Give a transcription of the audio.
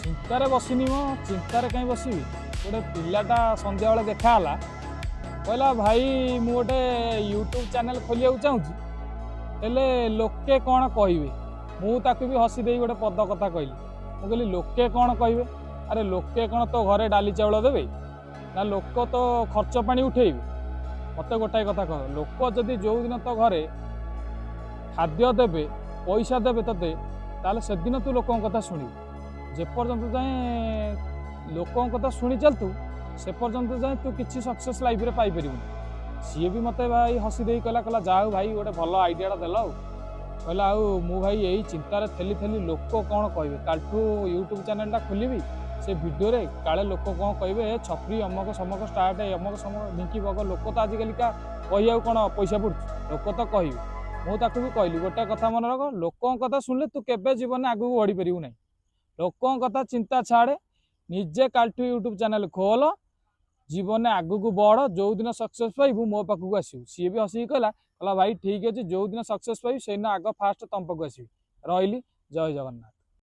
चिंतार बसनी मो चिंतार कहीं बसबि गोटे पिलाटा संध्या बेले देखाला कहला भाई मु गोटे यूट्यूब चैनल खोलिया चाहूँगी हेले लोके कौन कहे मुझे भी हसी दे गोटे पद कथा कहली मुझे लोके कौन कहे अरे लोके कौन तो घरे डाली चाउल देवे ना लोक तो खर्च पानी उठेबे मत गोटाए कथा कह लोक जदि जो दिन तो घरे खाद्य देवे पैसा देवे ते ताले से दिन तू लोक कथा शुणु जेपर्यंत जाए लोक कथा शुणी चलतु से पर्यंत जाए तू किसी सक्सेस लाइफ रे पाई परिबुनी सी भी मत भाई हसी दे कहला जाओ भाई गोटे भल आइडिया देल कहला मु भाई यही चिंतार थेली थेली लोक कौन कहे कालठू यूट्यूब चैनल खोलि से वीडियो रे काले लोक कौन कहे छपरी अमक समक स्टार्ट अमक समक ढिंकी बग लोक तो आजिकल कह कौन पैसा पड़ू लोक तो कह मुझे भी कहली गोटे कथा मन रख लोक कथा शुणिले तू केबे जीवन आगू बढ़ी पारू ना लोक कथा चिंता छाड़े निजे कालठू यूट्यूब चैनल खोल जीवन आगू बढ़ जो दिन सक्सेस पाइबू मो पाखक आसू सी भी हसिक कहला भाई ठीक अच्छे जो दिन सक्सेस पाइबू से दिन आग फास्ट तुम पाक आसबि रही जय जगन्नाथ।